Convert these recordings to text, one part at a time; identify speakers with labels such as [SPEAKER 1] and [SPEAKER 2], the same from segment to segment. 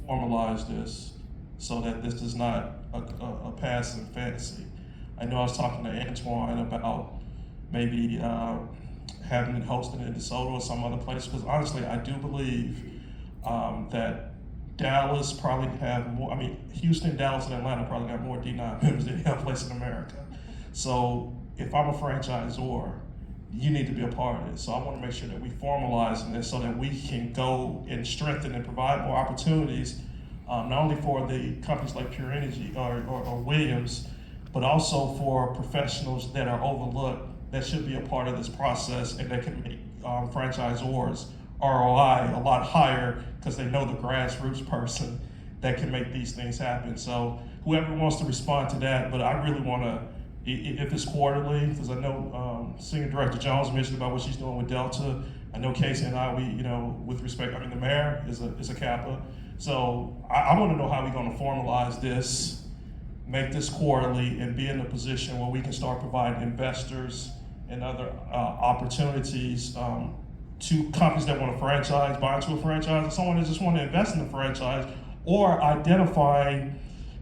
[SPEAKER 1] formalize this so that this is not a passing fantasy. I know I was talking to Antoine about maybe having it hosted in DeSoto or some other place, because honestly, I do believe that Dallas probably have more, Houston, Dallas, and Atlanta probably got more D9 members than any other place in America. So if I'm a franchisor, you need to be a part of it. So I want to make sure that we formalize this so that we can go and strengthen and provide more opportunities, not only for the companies like Pure Energy or Williams, but also for professionals that are overlooked that should be a part of this process and that can make franchisors ROI a lot higher because they know the grassroots person that can make these things happen. So whoever wants to respond to that, but I really want to, if it's quarterly, because I know Senior Director Jones mentioned about what she's doing with Delta. I know Casey and I, with respect, the mayor is a Kappa. So I want to know how we're going to formalize this, make this quarterly, and be in a position where we can start providing investors and other opportunities to companies that want to franchise, buy into a franchise, or someone that just want to invest in a franchise, or identifying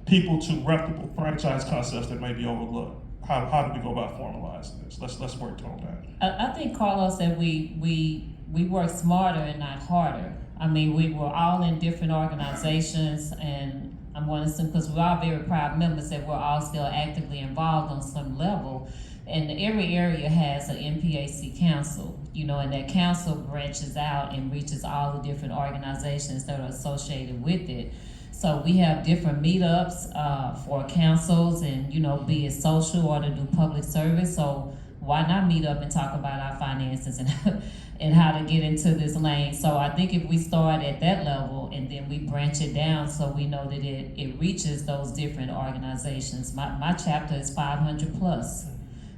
[SPEAKER 1] people to reputable franchise concepts that may be overlooked. How do we go about formalizing this? Let's work on that.
[SPEAKER 2] I think, Carlos, that we work smarter and not harder. We were all in different organizations, and I'm going to assume, because we're all very proud members, that we're all still actively involved on some level. And every area has an NPAC council, and that council branches out and reaches all the different organizations that are associated with it. So we have different meetups for councils and, be it social or to do public service. So why not meet up and talk about our finances and how to get into this lane? So I think if we start at that level and then we branch it down so we know that it reaches those different organizations. My chapter is 500 plus,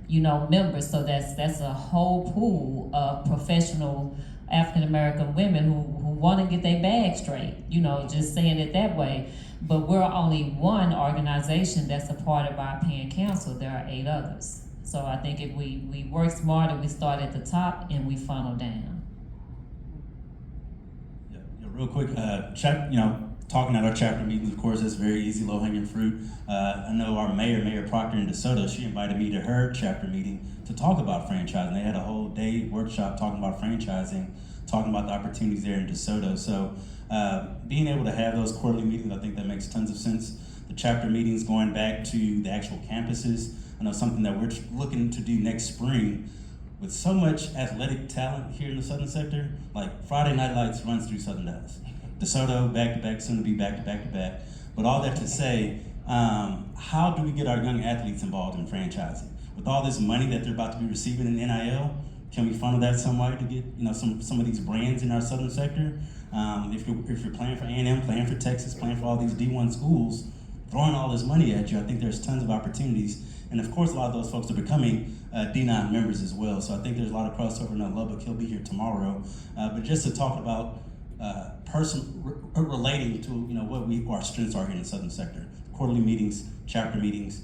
[SPEAKER 2] members. So that's a whole pool of professional African-American women who want to get their bag straight, just saying it that way. But we're only one organization that's a part of our PN Council. There are 8 others. So I think if we work smarter, we start at the top and we funnel down.
[SPEAKER 3] Yeah, real quick, talking at our chapter meetings, of course, that's very easy, low-hanging fruit. I know our Mayor Proctor in DeSoto, she invited me to her chapter meeting to talk about franchising. They had a whole day workshop talking about franchising, talking about the opportunities there in DeSoto. So being able to have those quarterly meetings, I think that makes tons of sense. The chapter meetings going back to the actual campuses, I know something that we're looking to do next spring with so much athletic talent here in the Southern sector. Like Friday Night Lights runs through Southern Dallas. DeSoto, back-to-back, soon to be back-to-back. But all that to say, how do we get our young athletes involved in franchising? With all this money that they're about to be receiving in NIL, can we funnel that some way to get some of these brands in our Southern sector? If you're playing for A&M, playing for Texas, playing for all these D1 schools, throwing all this money at you, I think there's tons of opportunities. And of course, a lot of those folks are becoming D9 members as well. So I think there's a lot of crossover, and I love it. He'll be here tomorrow. But just to talk about relating to what our strengths are here in the Southern sector, quarterly meetings, chapter meetings,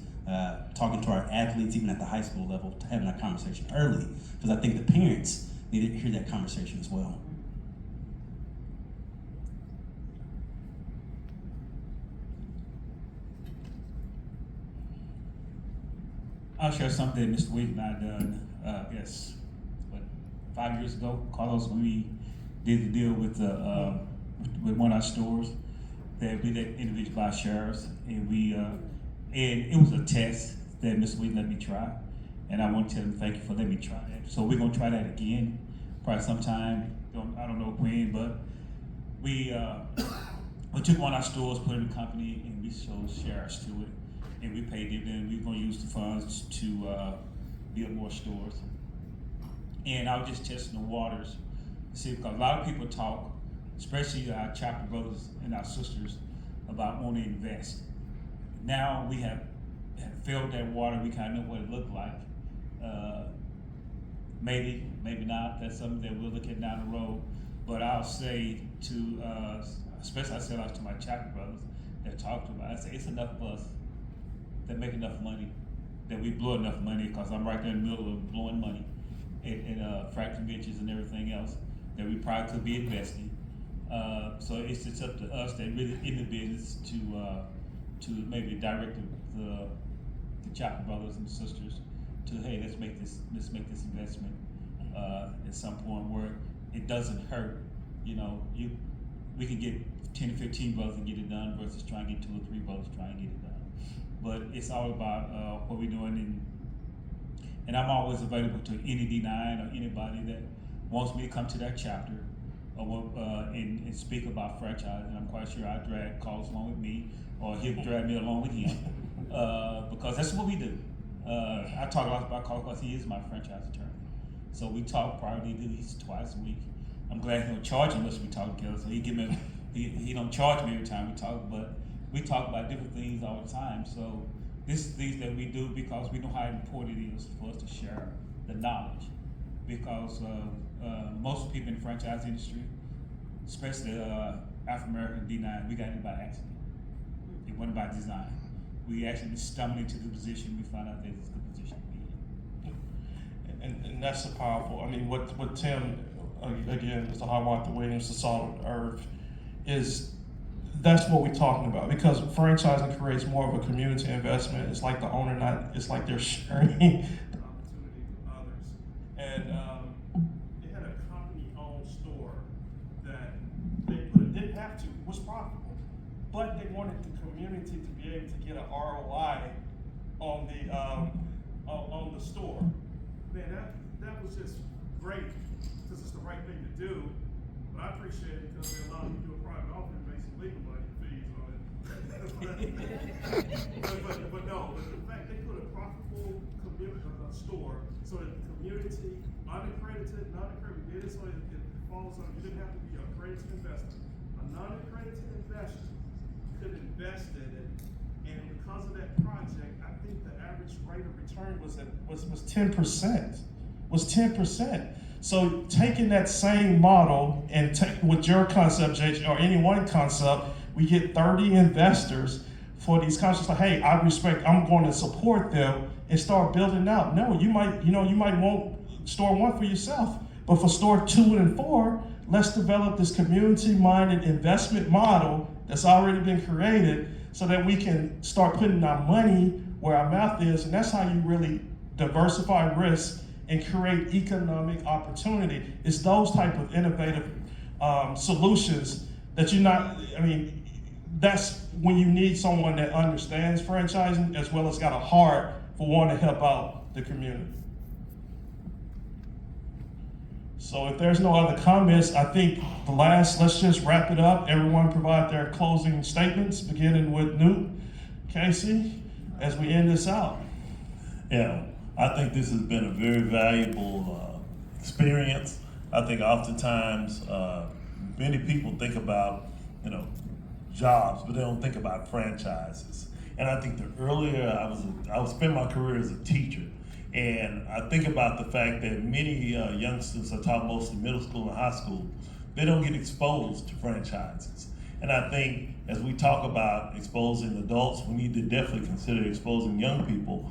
[SPEAKER 3] talking to our athletes even at the high school level, having that conversation early, because I think the parents need to hear that conversation as well.
[SPEAKER 4] I'll share something that Mr. Williams and I done, 5 years ago. Carlos, when we did the deal with one of our stores, that we let individuals buy shares, and it was a test that Mr. Williams let me try, and I want to tell him thank you for letting me try that. So we're gonna try that again, probably sometime. I don't know when, but we took one of our stores, put it in the company, and we sold shares to it. And we paid dividends. We're going to use the funds to build more stores. And I was just testing the waters, see, because a lot of people talk, especially our chapter brothers and our sisters, about wanting to invest. Now we have filled that water. We kind of know what it looked like. Maybe not. That's something that we'll look at down the road. But I'll say to, especially I said out to my chapter brothers that talked about it, I say it's enough of us that make enough money, that we blow enough money, because I'm right there in the middle of blowing money in frac conventions and everything else, that we probably could be investing. So it's just up to us that really in the business to maybe direct the chapter brothers and sisters to, hey, let's make this investment at some point where it doesn't hurt. You know, we can get 10 to 15 brothers and get it done versus trying to get 2 or 3 brothers trying to get it done. But it's all about what we're doing, and I'm always available to any D9 or anybody that wants me to come to their chapter or and speak about franchise. And I'm quite sure I drag Carlos along with me, or he'll drag me along with him, because that's what we do. I talk a lot about Carlos because he is my franchise attorney. So we talk probably at least twice a week. I'm glad he don't charge him unless we talk together. So he don't charge me every time we talk, but we talk about different things all the time. So this is things that we do because we know how important it is for us to share the knowledge. Because most people in the franchise industry, especially African American D9, we got it by accident. It wasn't by design. We actually stumbled into the position. We found out that it's a good position to be in.
[SPEAKER 1] And that's the powerful. I mean, what Tim, again, Mr. Howard Williams, the salt of the earth, is that's what we're talking about, because franchising creates more of a community investment. It's like the owner it's like they're sharing the opportunity with others. And they had a company-owned store that didn't have to, was profitable, but they wanted the community to be able to get an ROI on the store. Man, that was just great, because it's the right thing to do. But I appreciate it because they allowed me to do a private offering and make some legal money fees on it. but the fact they put a profitable store so that the community, unaccredited, non-accredited, did it so it falls on, you didn't have to be an accredited investor. A non-accredited investor could invest in it, and because of that project, I think the average rate of return was 10%. Was 10%. So taking that same model and with your concept, JJ, or any one concept, we get 30 investors for these concepts. Like, hey, I'm going to support them and start building out. No, you might want store 1 for yourself, but for store 2 and 4, let's develop this community-minded investment model that's already been created so that we can start putting our money where our mouth is, and that's how you really diversify risk and create economic opportunity. It's those type of innovative solutions that that's when you need someone that understands franchising as well as got a heart for wanting to help out the community. So if there's no other comments, I think let's just wrap it up. Everyone provide their closing statements, beginning with Newt, Casey, as we end this out.
[SPEAKER 5] Yeah. I think this has been a very valuable experience. I think oftentimes many people think about, jobs, but they don't think about franchises. And I think the earlier I was spent my career as a teacher, and I think about the fact that many youngsters, I taught mostly middle school and high school, they don't get exposed to franchises. And I think as we talk about exposing adults, we need to definitely consider exposing young people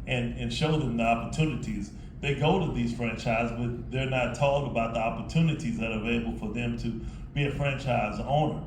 [SPEAKER 5] and show them the opportunities. They go to these franchises, but they're not told about the opportunities that are available for them to be a franchise owner.